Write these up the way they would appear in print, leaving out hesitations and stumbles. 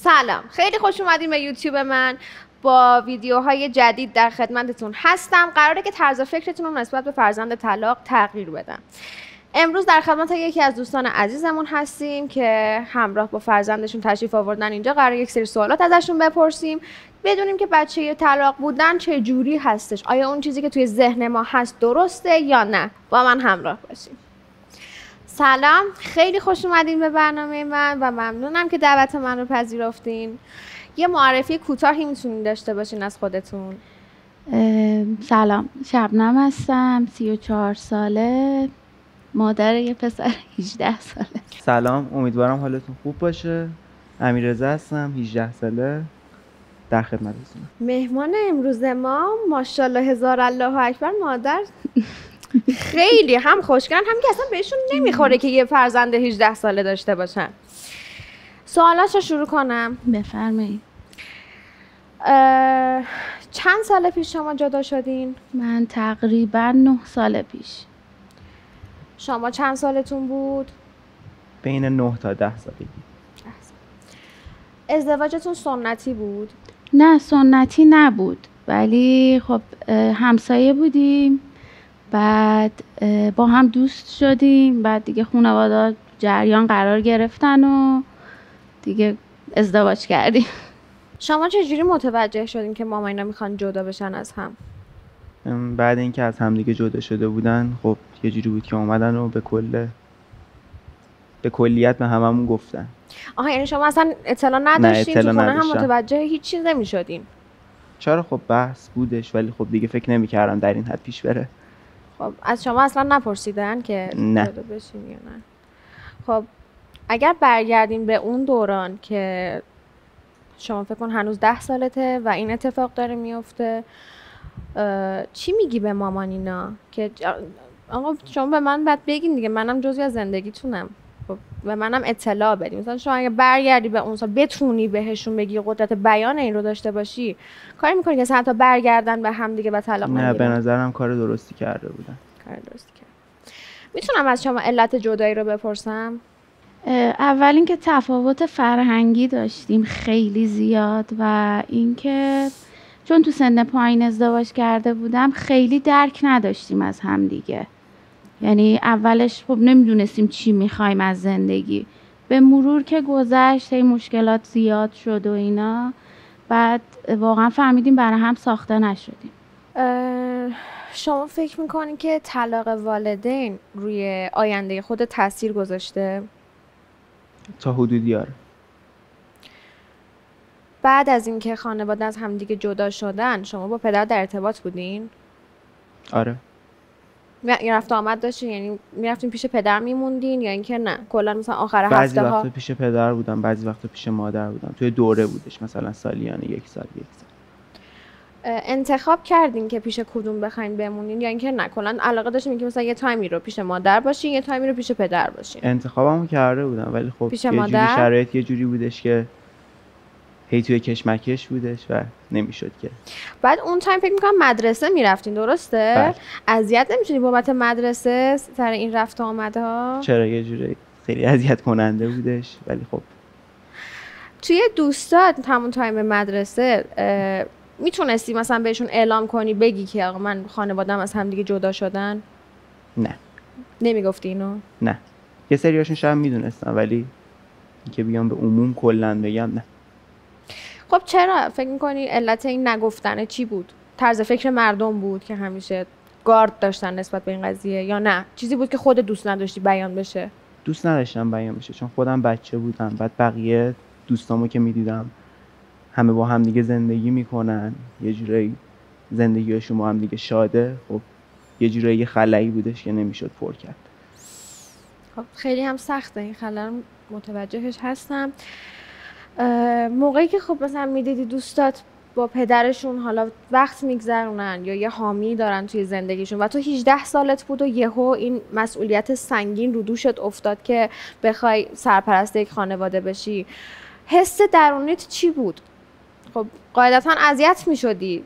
سلام، خیلی خوش اومدین به یوتیوب من. با ویدیوهای جدید در خدمتتون هستم. قراره که طرز فکرتون رو نسبت به فرزند طلاق تغییر بدم. امروز در خدمت یکی از دوستان عزیزمون هستیم که همراه با فرزندشون تشریف آوردن اینجا. قراره یک سری سوالات ازشون بپرسیم، بدونیم که بچه طلاق بودن چه جوری هستش، آیا اون چیزی که توی ذهن ما هست درسته یا نه. با من همراه باشیم. سلام، خیلی خوش اومدین به برنامه من و ممنونم که دعوت من رو پذیرفتین. یه معرفی کوتاهی میتونین داشته باشین از خودتون؟ سلام، شبنم هستم، 34 ساله، مادر یه پسر 18 ساله. سلام، امیدوارم حالتون خوب باشه. امیررضا هستم، 18 ساله، در خدمتتونم. مهمان امروز ما ماشاءالله هزار الله اکبر مادر خیلی هم خوشگلن، هم که اصلا بهشون نمیخوره که یه فرزند 18 ساله داشته باشن. سوالات رو شروع کنم. بفرمایید. چند سال پیش شما جدا شدین؟ من تقریبا 9 سال پیش. شما چند سالتون بود؟ بین 9 تا 10 سالگی. ازدواجتون سنتی بود؟ نه، سنتی نبود، ولی خب همسایه بودیم، بعد با هم دوست شدیم، بعد دیگه خانواده جریان قرار گرفتن و دیگه ازدواج کردیم. شما چجوری متوجه شدین که ماما اینا میخوان جدا بشن از هم؟ بعد اینکه از همدیگه جدا شده بودن، خب یه جوری بود که اومدن و به کلیت به هممون گفتن. آها، یعنی شما اصلا اطلاع نداشتین؟ نه، اطلاع تو خونه هم نداشتم. متوجه هیچ چیز نمیشدین؟ چرا، خب بحث بودش، ولی خب دیگه فکر نمی‌کردم در این حد پیش بره. خب از شما اصلا نپرسیدن که نه. جدا بشین یا نه؟ خب اگر برگردیم به اون دوران که شما فکر کن هنوز 10 سالته و این اتفاق داره میفته، چی میگی به مامان اینا که آقا شما به من بعد بگین دیگه، منم جزوی از زندگیتونم، خب به منم اطلاع بدین. مثلا شما اگه برگردی به اون سال بتونی بهشون بگی، قدرت بیان این رو داشته باشی، کاری میکنی که حتی برگردن به هم دیگه و طلاق نه، نگیرن؟ به نظرم کار درستی کرده بودن. کار درستی کرد. میتونم از شما علت جدایی رو بپرسم؟ اول اینکه تفاوت فرهنگی داشتیم خیلی زیاد، و اینکه چون تو سن پایین ازدواج کرده بودم خیلی درک نداشتیم از هم دیگه. یعنی اولش خب نمیدونستیم چی میخوایم از زندگی. به مرور که گذشت این مشکلات زیاد شد و اینا، بعد واقعا فهمیدیم برای هم ساخته نشدیم. شما فکر میکنین که طلاق والدین روی آینده خود تاثیر گذاشته؟ تا حدودی آره. بعد از اینکه خانواده از همدیگه جدا شدن، شما با پدر در ارتباط بودین؟ آره. یا رفت آمد داشتین؟ یعنی میرفتین پیش پدر میموندین یا اینکه نه کلا مثلا آخر بعضی هفته ها؟ وقتا پیش پدر بودم، بعضی وقتا پیش مادر بودم. توی دوره بودش، مثلا سالیانه یک سال. انتخاب کردین که پیش کدوم بخواین بمونین یا اینکه نه کلا علاقه داشتین که مثلا یه تایمی رو پیش مادر باشین، یه تایمی رو پیش پدر باشین؟ انتخابمو کرده بودم، ولی خب پیش یه جوری مادر؟ شرایط یه جوری بودش که هی توی کشمکش بودش و نمیشد که. بعد اون تایم فکر میکنم مدرسه میرفتین، درسته؟ بله. اذیت نمیشدی بابت مدرسه سر این رفت و آمده ها؟ چرا، یه جوری خیلی اذیت کننده بودش، ولی خب توی دوستات همون تایم مدرسه میتونستی مثلا بهشون اعلام کنی، بگی که آقا من خانواده‌ام از هم دیگه جدا شدن؟ نه. نمیگفتی اینو؟ نه، یه سریاشون شاید میدونستم، ولی اینکه بیام به عموم کلا بگم نه. خب چرا فکر میکنی علت این نگفتنه چی بود؟ طرز فکر مردم بود که همیشه گارد داشتن نسبت به این قضیه، یا نه چیزی بود که خود دوست نداشتی بیان بشه؟ دوست نداشتم بیان بشه، چون خودم بچه بودم. بعد بقیه دوستامو که میدیدم همه با هم دیگه زندگی میکنن، یه جوری زندگیشون با هم دیگه شاده، خب یه جوری یه خلایی بودش که نمیشد پر کرد. خب خیلی هم سخته این خلا، متوجهش هستم. موقعی که خب مثلا میدیدی دوستات با پدرشون حالا وقت میگذرونن یا یه حامی دارن توی زندگیشون و تو 18 سالت بود و یهو این مسئولیت سنگین رو دوشت افتاد که بخوای سرپرست یک خانواده بشی، حس درونیت چی بود؟ خب قاعدتا اذیت میشدی.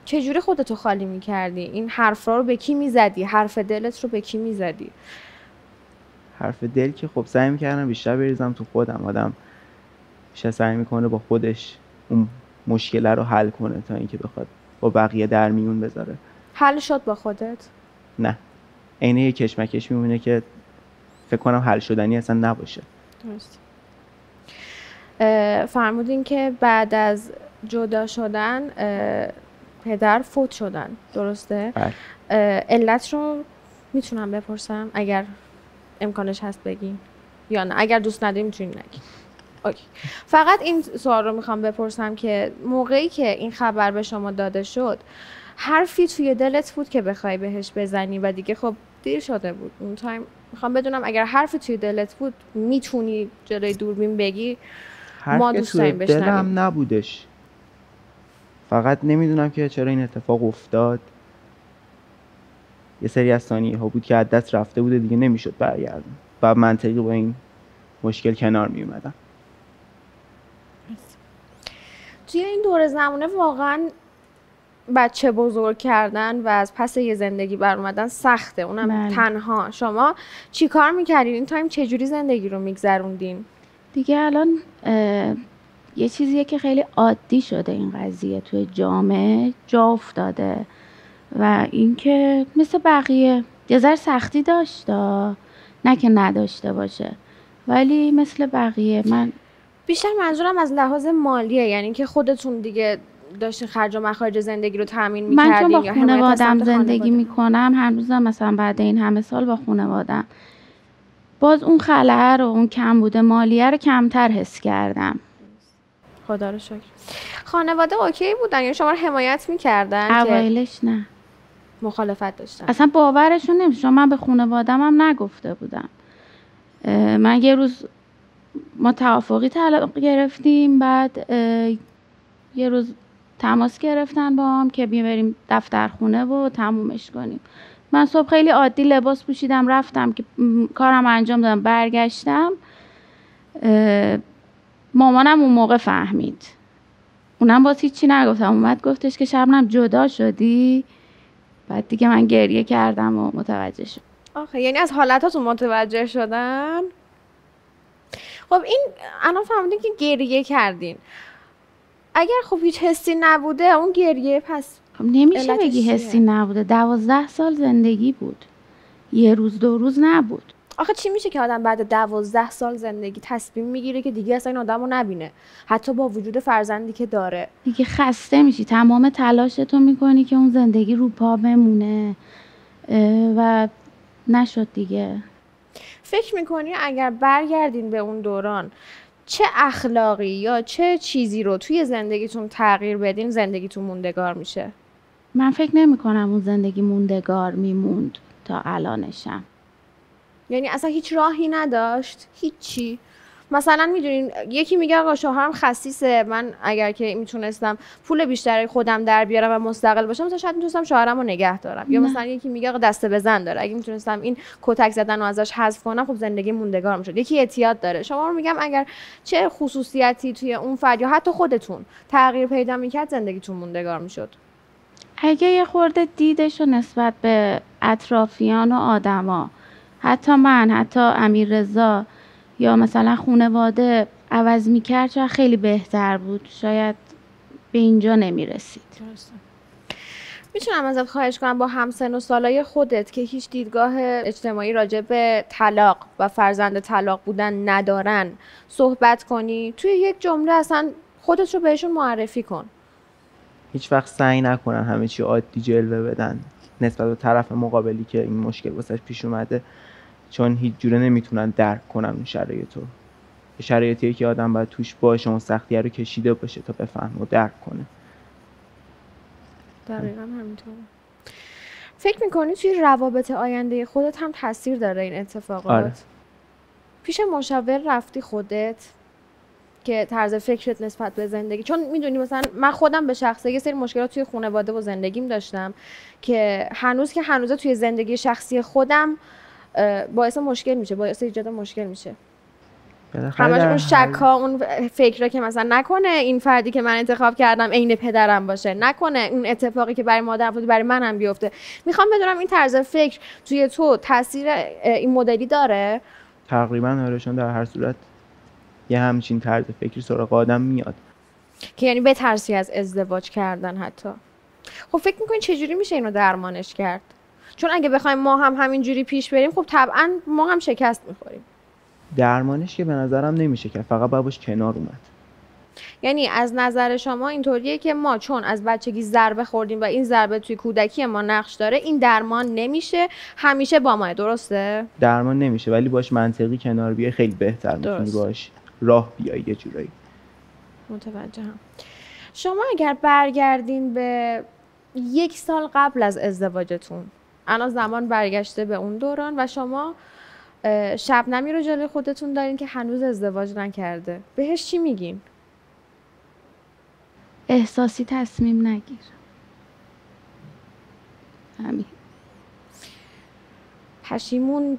چجوری خودتو خالی میکردی؟ این حرفا رو به کی میزدی؟ حرف دلت رو به کی میزدی؟ حرف دل که خب سعی میکردم بیشتر بریزم تو خودم. آدم بیشتر سعی میکنه با خودش اون مشکل رو حل کنه تا اینکه بخواد با بقیه در میون بذاره. حل شد با خودت؟ نه، عین یه کشمکش میمونه که فکر کنم حل شدنی اصلا نباشه. درست. فرمودین که بعد از جدا شدن پدر فوت شدن، درسته؟ بله. علت رو میتونم بپرسم اگر امکانش هست بگین یا نه؟ اگر دوست نداری میتونین نگین. اوکی. فقط این سوال رو میخوام بپرسم که موقعی که این خبر به شما داده شد حرفی توی دلت بود که بخوای بهش بزنی و دیگه خب دیر شده بود اون تایم؟ میخوام بدونم اگر حرفی توی دلت بود میتونی جلوی دوربین بگی؟ ما دوست داریم بشنویم. دلم نبودش، فقط نمیدونم که چرا این اتفاق افتاد. یه سری از ثانیه ها بود که از دست رفته بوده دیگه نمیشد برگردم و منطقی با این مشکل کنار می اومدم. توی این دور زمانه واقعا بچه بزرگ کردن و از پس یه زندگی بر اومدن سخته، اونم تنها. شما چی کار میکردین این تایم؟ چجوری زندگی رو میگذروندین؟ دیگه الان یه چیزیه که خیلی عادی شده این قضیه توی جامعه جا افتاده و اینکه مثل بقیه یه ذره سختی داشت، نه که نداشته باشه، ولی مثل بقیه. من بیشتر منظورم از لحاظ مالیه، یعنی که خودتون دیگه داشتین خرج و مخارج زندگی رو تامین می‌کردین؟ من چون با خانوادم زندگی میکنم هنوزم، مثلا بعد این همه سال با خانوادم، باز اون خلأ رو، اون کم بوده مالیه رو کمتر حس کردم. خدا رو شکر. خانواده اوکی بودن؟ یعنی شما رو حمایت میکردن؟ اوایلش نه، مخالفت داشتن. اصلا باورشون نمیشه، چون من به خانوادم هم نگفته بودم. من یه روز ما توافقی طلاق گرفتیم، بعد یه روز تماس گرفتن با هم که بریم دفتر خونه و تمومش کنیم. من صبح خیلی عادی لباس پوشیدم رفتم که کارم انجام دادم، برگشتم مامانم اون موقع فهمید، اونم باز هیچی نگفتم، اومد گفتش که شبنم جدا شدی؟ بعد دیگه من گریه کردم و متوجه شد. آخه یعنی از حالتاتون متوجه شدن؟ خب این الان فهمیدین که گریه کردین، اگر خب هیچ حسی نبوده اون گریه، پس خب نمیشه بگی حسی نبوده. 12 سال زندگی بود، یه روز دو روز نبود. آخه چی میشه که آدم بعد 12 سال زندگی تصمیم میگیره که دیگه اصلا این آدم رو نبینه، حتی با وجود فرزندی که داره؟ دیگه خسته میشی، تمام تلاشتو میکنی که اون زندگی رو پا بمونه و نشد دیگه. فکر میکنی اگر برگردین به اون دوران چه اخلاقی یا چه چیزی رو توی زندگیتون تغییر بدین زندگیتون موندگار میشه؟ من فکر نمیکنم اون زندگی موندگار میموند تا الانشم. یعنی اصلا هیچ راهی نداشت؟ هیچی؟ مثلا میدونین یکی میگه آقا شوهرم خسیسه، من اگر که میتونستم پول بیشتری خودم در بیارم و مستقل باشم مثلا شاید میتونستم شوهرم رو نگه دارم. یا مثلا یکی میگه آقا دسته بزن داره، اگه میتونستم این کتک زدن رو ازش حذف کنم خب زندگی موندگار میشد. یکی اعتیاد داره. شما رو میگم اگر چه خصوصیتی توی اون فرد یا حتی خودتون تغییر پیدا میکرد زندگیتون موندگار میشد؟ اگه یه خورده دیدشو نسبت به اطرافیان و آدما، حتی من، حتی امیررضا یا مثلا خانواده عوض میکرد شاید خیلی بهتر بود، شاید به اینجا نمیرسید. میتونم ازت خواهش کنم با همسن و سالای خودت که هیچ دیدگاه اجتماعی راجع به طلاق و فرزند طلاق بودن ندارن صحبت کنی؟ توی یک جمله اصلا خودت رو بهشون معرفی کن. هیچ وقت سعی نکنن همه چی عادی جلوه بدن نسبت به طرف مقابلی که این مشکل واسش پیش اومده، چون هیچ جوره نمیتونن درک کنن اون شرایطو. شرایطیه که آدم باید توش باشه، اون سختیه رو کشیده باشه تا بفهمه و درک کنه. دقیقاً همینطوره. فکر میکنی توی روابط آینده خودت هم تاثیر داره این اتفاقات؟ آره. پیش مشاور رفتی خودت که طرز فکرت نسبت به زندگی، چون میدونی مثلا من خودم به شخصه یه سری مشکلات توی خانواده و زندگیم داشتم که هنوز توی زندگی شخصی خودم باعث مشکل میشه، باعث ایجاد مشکل میشه. همش اون شک‌ها، اون فکرها که مثلا نکنه این فردی که من انتخاب کردم عین پدرم باشه، نکنه اون اتفاقی که برای مادرم افتاد برای منم بیفته. میخوام بدونم این طرز فکر توی تو تاثیر این مدلی داره؟ تقریبا آره، چون در هر صورت یه همچین طرز فکری سراغ آدم میاد که یعنی بترسی از ازدواج کردن حتی. خب فکر میکنین چجوری میشه اینو درمانش کرد؟ چون اگه بخوایم ما هم همینجوری پیش بریم خب طبعا ما هم شکست میخوریم. درمانش که به نظرم نمیشه که، فقط باید باش کنار اومد. یعنی از نظر شما اینطوریه که ما چون از بچگی ضربه خوردیم و این ضربه توی کودکی ما نقش داره، این درمان نمیشه، همیشه با ما، درسته؟ درمان نمیشه ولی باش منطقی کنار بیای خیلی بهتر میتونی باش راه بیای یه جورایی. متوجهم. شما اگر برگردین به 1 سال قبل از ازدواجتون، الان زمان برگشته به اون دوران و شما شبنمی رو جلوی خودتون دارین که هنوز ازدواج نکرده، بهش چی میگین؟ احساسی تصمیم نگیر. همین. پشیمون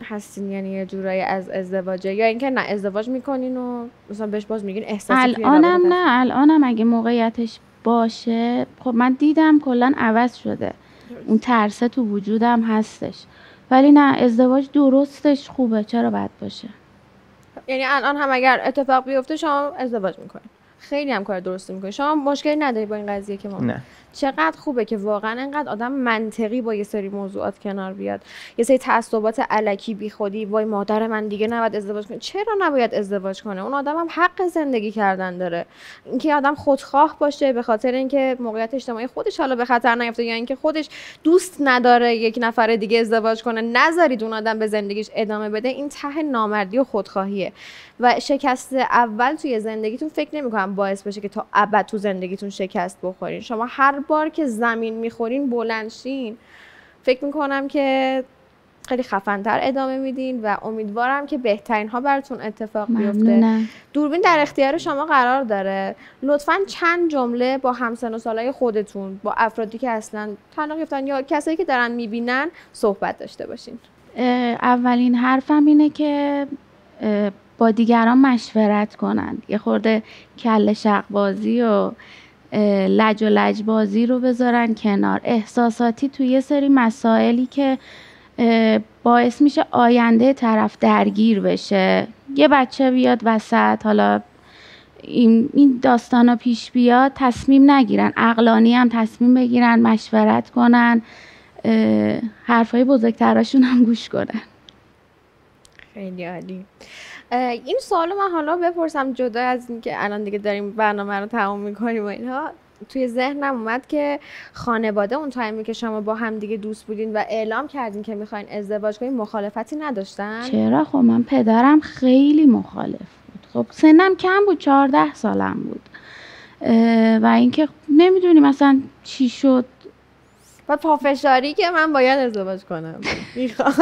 هستین یعنی یه جورایی از ازدواجه، یا اینکه نه ازدواج میکنین و مثلا بهش باز میگین احساسی توی الانم نه، الانم اگه موقعیتش باشه، خب من دیدم کلا عوض شده، اون ترسه تو وجودم هستش، ولی نه ازدواج درستش خوبه، چرا بد باشه؟ یعنی الان هم اگر اتفاق بیفته شما ازدواج میکنین، خیلی هم کار درستی میکنین، شما مشکلی نداری با این قضیه که ما نه. چقدر خوبه که واقعا انقدر آدم منطقی با یه سری موضوعات کنار بیاد. یه سری تعصبات الکی بی خودی، وای مادر من دیگه نباید ازدواج کنه، چرا نباید ازدواج کنه؟ اون آدم هم حق زندگی کردن داره. اینکه آدم خودخواه باشه به خاطر اینکه موقعیت اجتماعی خودش حالا به خطر نیفته، یا اینکه خودش دوست نداره یک نفر دیگه ازدواج کنه، نذارید اون آدم به زندگیش ادامه بده، این ته نامردی و خودخواهیه. و شکست اول توی زندگیتون فکر نمی‌کنم باعث بشه که تا ابد تو زندگیتون شکست بخورین. شما هر بار که زمین میخورین بلند شین، فکر میکنم که خیلی خفن‌تر ادامه میدین و امیدوارم که بهترین ها براتون اتفاق بیفته. دوربین در اختیار شما قرار داره، لطفاً چند جمله با همسن و سالای خودتون، با افرادی که اصلا طلاق گرفتن یا کسایی که دارن میبینن صحبت داشته باشین. اولین حرفم اینه که با دیگران مشورت کنن، یه خورده کله شق بازی و لج و لج بازی رو بذارن کنار. احساساتی توی یه سری مسائلی که باعث میشه آینده طرف درگیر بشه، یه بچه بیاد وسط، حالا این داستانا پیش بیاد، تصمیم نگیرن، عقلانی هم تصمیم بگیرن، مشورت کنن، حرفای بزرگتراشون هم گوش کنن. خیلی عالی. این سوالو من حالا بپرسم جدا از اینکه الان دیگه داریم برنامه رو تموم میکنیم و اینها، توی ذهنم اومد که خانواده اون تایمی که شما با هم دیگه دوست بودین و اعلام کردین که میخواین ازدواج کنین مخالفتی نداشتن؟ چرا؟ خب من پدرم خیلی مخالف بود. خب سنم کم بود، 14 سالم بود و اینکه نمیدونی مثلا چی شد و پافشاری که من باید ازدواج کنم. میخوام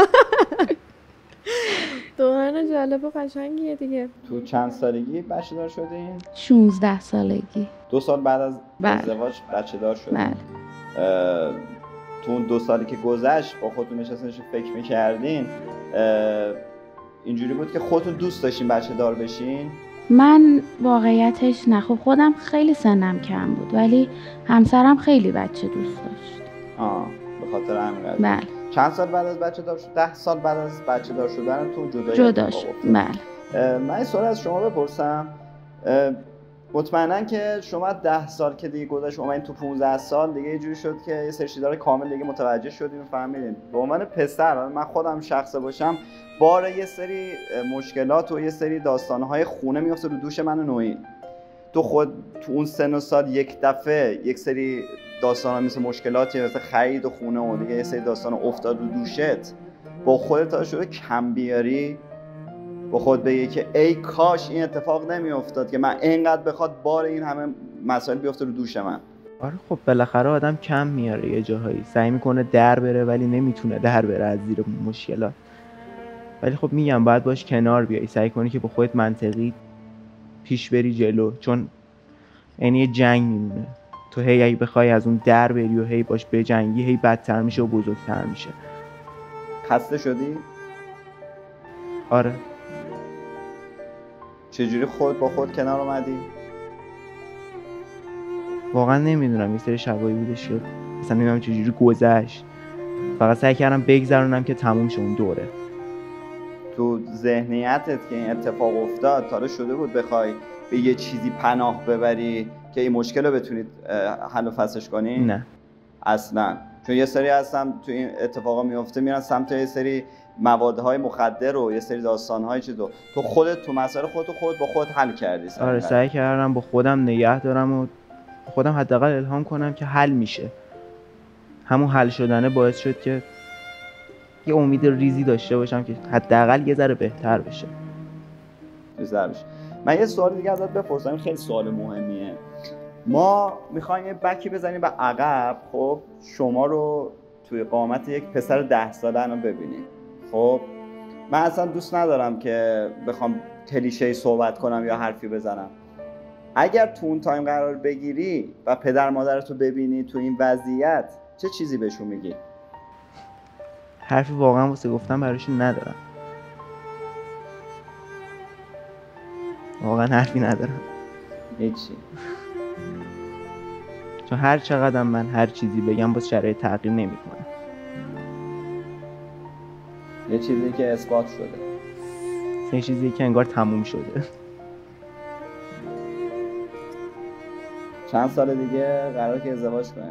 دوران جالب و قشنگیه دیگه. تو چند سالگی بچه دار شدین؟ 16 سالگی. 2 سال بعد از بله. ازدواج بچه دار شدین؟ بله. تو اون 2 سالی که گذشت با خودتون نشستین فکر میکردین اینجوری بود که خودتون دوست داشتین بچه دار بشین؟ من واقعیتش نه، خب خودم خیلی سنم کم بود ولی همسرم خیلی بچه دوست داشت. به خاطر همین قضیه. بله. چند سال بعد از بچه دار شد؟ 10 سال بعد از بچه دار شدنتون جدا شد. بله. من این سوال از شما بپرسم، مطمئنن که شما 10 سال که دیگه گذشت اومدین تو 15 سال دیگه یه جوری شد که یه سری چیزا رو کامل دیگه متوجه شدین و فهمیدین. به عنوان پسر من خودم شخصه باشم، بار یه سری مشکلات و یه سری داستانهای خونه میفته رو دوش من و نوعی. تو اون سن و سال یک دفعه یک سری داستانا مثل مشکلاتی مثل خرید و خونه و دیگه یه سری داستان افتاد رو دوشت، با خودت شده کم بیاری، با خود بگی که ای کاش این اتفاق نمی افتاد که من اینقدر بخواد بار این همه مسائل بیفته رو دوش من. آره خب بالاخره آدم کم میاره یه جاهایی، سعی میکنه در بره ولی نمیتونه در بره از زیر مشکلات. ولی خب میگم باید باش کنار بیای، سعی کنی که با خودت منطقی پیش بری جلو، چون یعنی یه جنگ میمونه. تو هی اگه بخوای از اون در بری و هی باش بجنگی، هی بدتر میشه و بزرگتر میشه. خسته شدی؟ آره. چجوری خود با خود کنار اومدی؟ واقعا نمیدونم، یه سری شبایی بودش که مثلا نمیدونم چجوری گذشت، فقط سعی کردم بگذرونم که تموم شه اون دوره. تو ذهنیتت که این اتفاق افتاد تا شده بود بخوای به یه چیزی پناه ببری که این مشکل رو بتونید حل و فصلش کنی؟ نه اصلا. چون یه سری هستن تو این اتفاقا میفته میرن سمت یه سری موادهای مخدر و یه سری داستانهای چیزو. تو خودت تو مسائل خودت با خودت حل کردی؟ آره سعی کردم با خودم نگه دارم و خودم حداقل الهام کنم که حل میشه. همون حل شدنه باعث شد که یه امید ریزی داشته باشم که حداقل یه ذره بهتر بشه. من یه سوال دیگه ازت بپرسم، خیلی سوال مهمیه. ما میخوایم یه بکی بزنیم به عقب. خب شما رو توی قامت یک پسر 10 ساله الان ببینیم. خب من اصلا دوست ندارم که بخوام کلیشه‌ای صحبت کنم یا حرفی بزنم. اگر تو اون تایم قرار بگیری و پدر مادرتو ببینی تو این وضعیت، چه چیزی بهشون میگی؟ حرفی واقعا واسه گفتن براشون ندارم. واقعا حرفی ندارم. هیچی. چون هر چقدر من هر چیزی بگم باز شرایط تغییر نمیکنه. یه چیزی که اثبات شده. یه چیزی که انگار تموم شده. چند سال دیگه قراره که ازدواج کنی.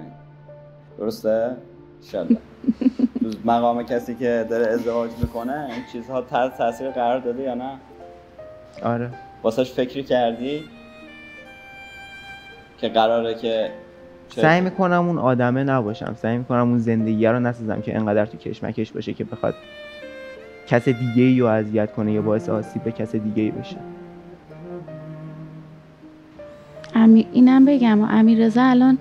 درسته؟ انشالله. تو مقام کسی که داره ازدواج میکنه این چیزها تحت تاثیر قرار داده یا نه؟ آره. واسهش فکری کردی که قراره که سعی میکنم اون آدمه نباشم، سعی میکنم اون زندگی رو نسازم که انقدر تو کشمکش باشه که بخواد کس دیگه‌ای رو اذیت کنه یا باعث آسیب به کس دیگه‌ای بشه. اینم بگم امیررضا الان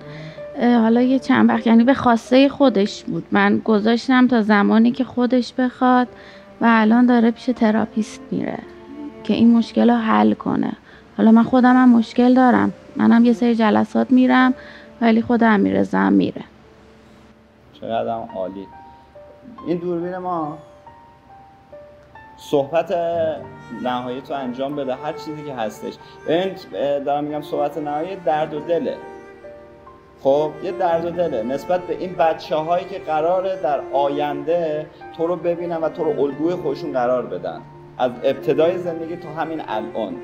حالا یه چند وقت، یعنی به خواسته خودش بود، من گذاشتم تا زمانی که خودش بخواد و الان داره پیش تراپیست میره که این مشکل رو حل کنه. حالا من خودم هم مشکل دارم، منم یه سری جلسات میرم ولی خود امیررضا هم میره. چقدر عالی. این دوربین ما صحبت نهایی تو انجام بده، هر چیزی که هستش. ببین دارم میگم صحبت نهایی درد و دله. خب یه درد و دله نسبت به این بچه‌هایی که قراره در آینده تو رو ببینن و تو رو الگوی خودشون قرار بدن. از ابتدای زندگی تا همین الان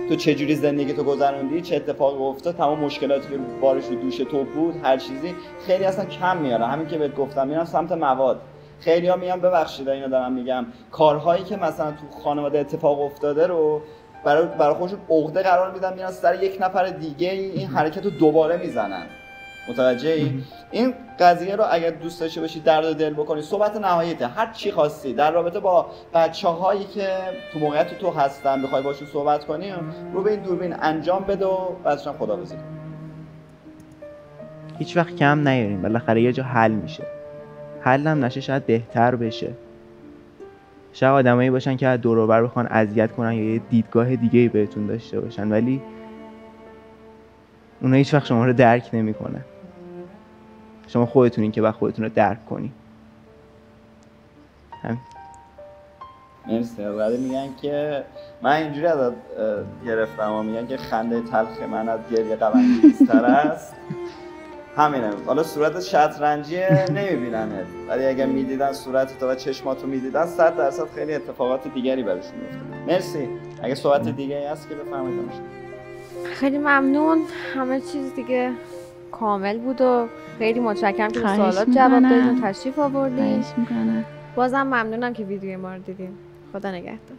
تو چه جوری زندگی تو گذروندی، چه اتفاقی افتاد، تمام مشکلاتی که بارش رو دوش تو بود، هر چیزی خیلی اصلا کم میاره. همین که بهت گفتم میرم سمت مواد. خیلی‌ها میگن ببخشید اینو دارم میگم، کارهایی که مثلا تو خانواده اتفاق افتاده رو برای خودشون عقده قرار میدن، میرن سر یک نفر دیگه این حرکت رو دوباره میزنن. متوجهی؟ این قضیه رو اگر دوست داشته باشی درد و دل بکنی، صحبت نهاییته، هر چی خواستی در رابطه با بچه‌هایی که تو موقعیت تو هستن بخوای باشون صحبت کنی، رو به این دوربین انجام بده و بعدش هم خداحافظی کن. هیچ وقت کم نیاریم، بالاخره یه جا حل میشه. حل هم نشه شاید بهتر بشه. شاید آدمایی باشن که از دور و بر بخوان اذیت کنن یا یه دیدگاه دیگه‌ای بهتون داشته باشن، ولی اونا هیچ وقت شما رو درک نمی‌کنن. شما خودتونین که باید خودتون رو درک کنی. همین. مرسی. بعد میگن که من اینجوری ازت گرفتم و میگن که خنده تلخ من از گریه غم‌انگیزتر است. همینه. حالا صورت شطرنجیه نمیبیننت، ولی اگر میدیدن صورتت و چشماتو میدیدن 100% خیلی اتفاقات دیگری براشون میفته. مرسی. اگه صحبت دیگه‌ای هست که بفرمایید. خیلی ممنون. همه چیز دیگه کامل بود و خیلی متشکرم که سوالات جواب دادین، تشریف آوردین. خواهش میکنم. بازم ممنونم که ویدیو ما رو دیدین. خدا نگهدار.